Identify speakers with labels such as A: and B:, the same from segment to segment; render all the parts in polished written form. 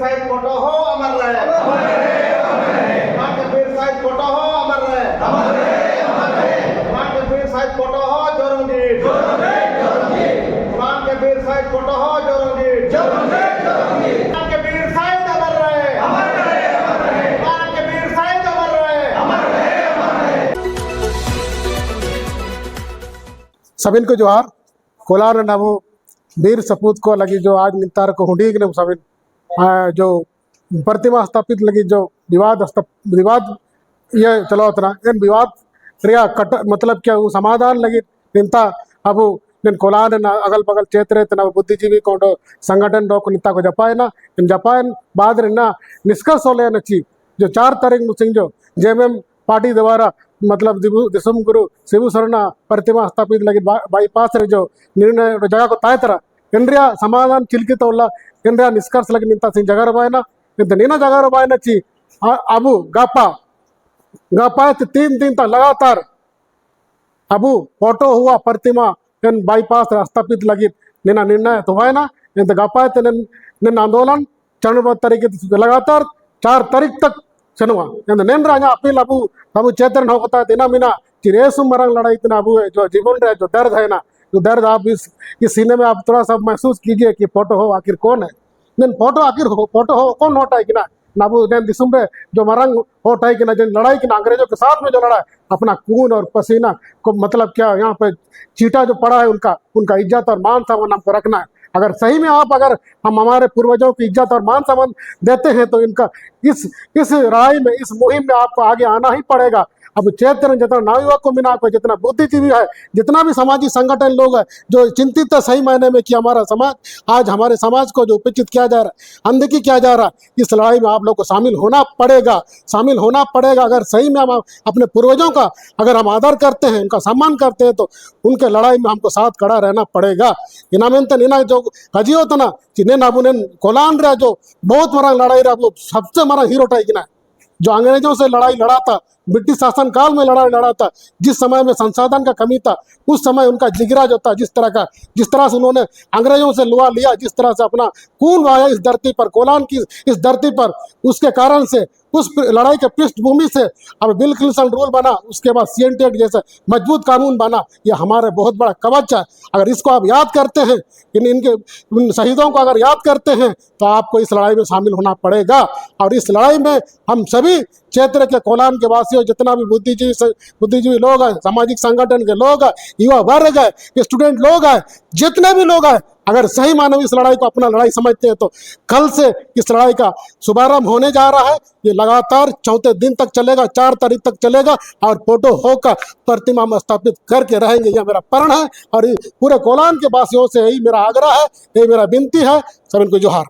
A: Sahib photo हो अमर रहे, मां के पीर साहिब फोटो हो अमर रहे, मां के पीर साहिब फोटो हो जोरंगी, मां के पीर साहिब फोटो हो जोरंगी, मां के पीर साहिब अमर रहे, मां के पीर साहिब अमर रहे।
B: सबिन को जोहार कोलार नवो वीर सपूत को लगी जो आज नितार को हुडीग ने सबिन जो प्रतिमा स्थापित लगी जो विवाद ये चलो उतना इन विवाद रिया कट मतलब क्या वो समाधान लगी निंता अब निन कोलार न अगल बगल क्षेत्र तना बुद्धिजीवी को संगठन रोक निता को जपाए ना इन जपायन बाद ना निष्कर्ष होले नची जो 4 तारीख मुसिंग जो जेएमएम पार्टी द्वारा मतलब दिसम गुरु शिबू सरना प्रतिमा स्थापित लगी बाईपास रे जो निर्णय जगह को ताय तरह इंद्रिया समाधान चिलकित होला इंद्रिया निष्कर्ष लगी निंता सिंह जगह रबायना इंत नीना जगह रबायना ची अबू गापा 3 दिन तक लगातार अबू फोटो हुआ प्रतिमा इन बाईपास स्थापित लगी नीना निर्णय तो है ना इंत गापा निन आंदोलन चरणबद्ध तरीके लगातार 4 तारीख तक चनुआ नेन राजा अपील अबू अबू चेतन होता है दिना मिना चिरेसु मरंग लड़ाई इतना अबू जो जीवन रे जो दर्द है ना जो दर्द आप इस सीने में आप थोड़ा सा महसूस कीजिए कि फोटो हो आखिर कौन है नेन फोटो आखिर हो फोटो हो कौन होता है कि ना नाबू नेन दिसुम रे जो मरंग होता है कि ना जिन लड़ाई कि ना अंग्रेजों के साथ में जो लड़ा अपना खून और पसीना को मतलब क्या यहाँ पे चीटा जो पड़ा है उनका इज्जत और मान सम्मान हमको रखना है। अगर सही में आप हम हमारे पूर्वजों की इज्जत और मान सम्मान देते हैं तो इनका इस लड़ाई में इस मुहिम में आपको आगे आना ही पड़ेगा। अब क्षेत्र जितना नवयुवक को मिला को जितना बुद्धिजीवी है जितना भी सामाजिक संगठन लोग है जो चिंतित है सही मायने में कि हमारा समाज आज हमारे समाज को जो उपेक्षित किया जा रहा है अनदेखी किया जा रहा है इस लड़ाई में आप लोग को शामिल होना पड़ेगा। अगर सही में हम अपने पूर्वजों का अगर हम आदर करते हैं उनका सम्मान करते हैं तो उनके लड़ाई में हमको साथ खड़ा रहना पड़ेगा। इनामेंत नीना जो हजी होता ना चिन्ह नाबू ने कोलान रहा जो बहुत मरा लड़ाई रहा वो सबसे मरा हीरो टाइगिना जो अंग्रेजों से लड़ाई लड़ा था ब्रिटिश शासन काल में लड़ाई लड़ा था जिस समय में संसाधन का कमी था उस समय उनका जिगरा जो था जिस तरह से उन्होंने अंग्रेजों से लुआ लिया जिस तरह से अपना खून बहाया इस धरती पर कोलान की इस धरती पर उसके कारण से उस लड़ाई के पृष्ठभूमि से अब बिल क्लिंटन रूल बना उसके बाद CNT एक्ट जैसे मजबूत कानून बना ये हमारे बहुत बड़ा कवच है। अगर इसको आप याद करते हैं इन शहीदों को अगर याद करते हैं तो आपको इस लड़ाई में शामिल होना पड़ेगा। और इस लड़ाई में हम सभी क्षेत्र के कोलान के वासियों जितना भी बुद्धिजीवी लोग हैं सामाजिक संगठन के लोग हैं युवा वर्ग है स्टूडेंट लोग हैं जितने भी लोग हैं अगर सही मानव इस लड़ाई को अपना लड़ाई समझते हैं तो कल से इस लड़ाई का शुभारंभ होने जा रहा है। ये लगातार 4 दिन तक चलेगा 4 तारीख तक चलेगा और फोटो होकर प्रतिमा में स्थापित करके रहेंगे। यह मेरा प्रण है और पूरे कोलान के वासियों से यही मेरा आग्रह है यही मेरा विनती है। सब इनको जोहार।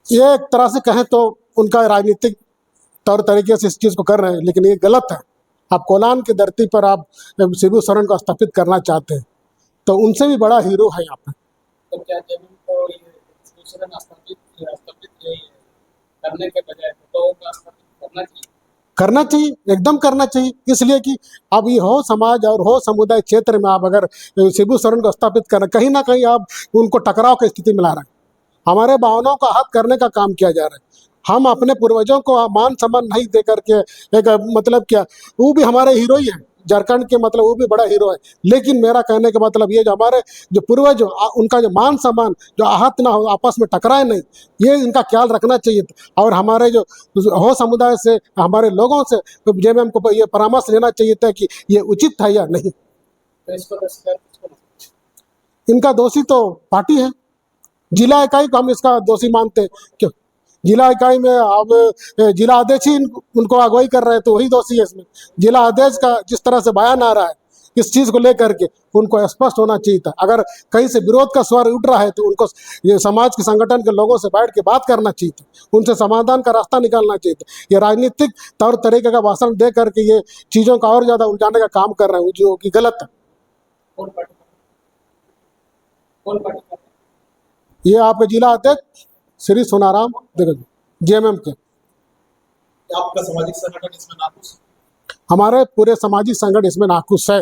B: ये एक तरह से कहें तो उनका राजनीतिक तौर तरीके से इस चीज को कर रहे हैं लेकिन ये गलत है। आप कोलान की धरती पर आप शिबू सोरेन को स्थापित करना चाहते हैं तो उनसे भी बड़ा हीरो है यहाँ पे।
C: तो क्या को ये स्थापित करने के बजाय फोटो का स्थापित
B: करना चाहिए एकदम करना चाहिए इसलिए कि अब ये हो समाज और हो समुदाय क्षेत्र में आप अगर शिबू सोरेन को स्थापित करना कहीं ना कहीं आप उनको टकराव की स्थिति में ला रहे हैं। हमारे भावनाओं का हक करने का काम किया जा रहा है। हम अपने पूर्वजों को मान सम्मान नहीं दे करके एक मतलब क्या वो भी हमारे हीरो ही है झारखंड के मतलब वो भी बड़ा हीरो है लेकिन मेरा कहने का मतलब ये जो हमारे जो पूर्वज उनका जो मान सम्मान जो आहत ना हो आपस में टकराए नहीं ये इनका ख्याल रखना चाहिए। और हमारे जो हो समुदाय से हमारे लोगों से जेएमएम को ये परामर्श लेना चाहिए था कि ये उचित है या नहीं। इनका दोषी तो पार्टी है जिला इकाई को हम इसका दोषी मानते हैं। क्यों जिला इकाई में अब जिला अध्यक्ष ही उनको अगुवाई कर रहे हैं तो वही दोषी है इसमें। जिला अध्यक्ष का जिस तरह से बयान आ रहा है इस चीज को लेकर के उनको स्पष्ट होना चाहिए था। अगर कहीं से विरोध का स्वर उठ रहा है तो उनको ये समाज के संगठन के लोगों से बैठ के बात करना चाहिए था उनसे समाधान का रास्ता निकालना चाहिए था। ये राजनीतिक तौर तरीके का भाषण दे करके ये चीजों का और ज्यादा उलझाने का काम कर रहे हैं जो कि गलत है। ये आपके जिला अध्यक्ष श्री सोनाराम देखो जेएमएम के
C: आपका सामाजिक संगठन इसमें नाखुश
B: हमारे पूरे सामाजिक संगठन इसमें नाखुश है।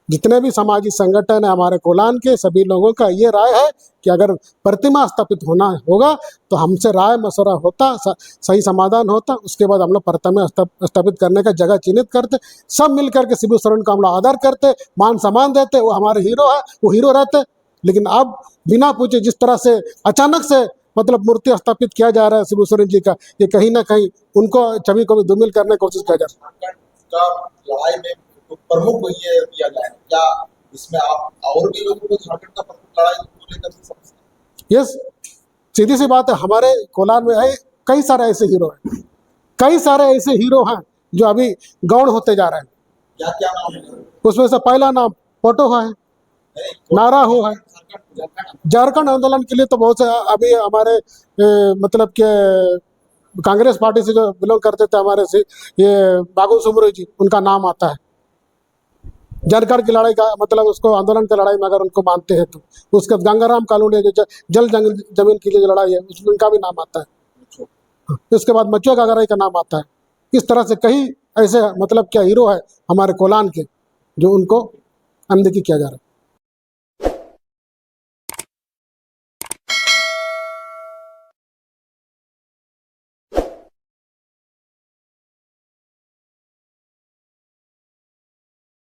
B: जितने भी सामाजिक संगठन है हमारे कोलान के, सभी लोगों का ये राय है कि अगर प्रतिमा स्थापित होना होगा तो हमसे राय मशवरा होता, सही समाधान होता, उसके बाद हम लोग प्रतिमा स्थापित करने का जगह चिन्हित करते, सब मिल करके शिबू सोरेन का हम लोग आदर करते, मान सम्मान देते, वो हमारे हीरो है, वो हीरो रहते। लेकिन अब बिना पूछे जिस तरह से अचानक से मतलब मूर्ति स्थापित किया जा रहा है शिबू सोरेन जी का, ये कहीं ना कहीं उनको छवि को भी धूमिल करने की कोशिश किया जा रहा है।
D: का लड़ाई में तो प्रमुख ये दिया गया है, क्या इसमें आप और भी लोगों को झारखंड का प्रमुख लड़ाई को लेकर समझते हैं?
B: यस, सीधी सी बात है, हमारे कोलार में है कई सारे ऐसे हीरो हैं, कई सारे ऐसे हीरो हैं जो अभी गौण होते जा रहे हैं।
D: क्या क्या नाम है?
B: उसमें से पहला नाम पोटो है, नारा हो है। झारखंड आंदोलन के लिए तो बहुत से अभी हमारे मतलब के कांग्रेस पार्टी से जो बिलोंग करते थे हमारे से ये बाबू सुमरो जी, उनका नाम आता है। झारखंड की लड़ाई का मतलब उसको आंदोलन की लड़ाई में अगर उनको मानते हैं तो उसके बाद गंगाराम कालूनी जो जल जमीन के लिए जो लड़ाई है उसमें उनका भी नाम आता है। उसके बाद मचुआ गागराई का नाम आता है। इस तरह से कई ऐसे मतलब क्या हीरो है हमारे कोलान के जो उनको अनदेखी किया जा रहा है।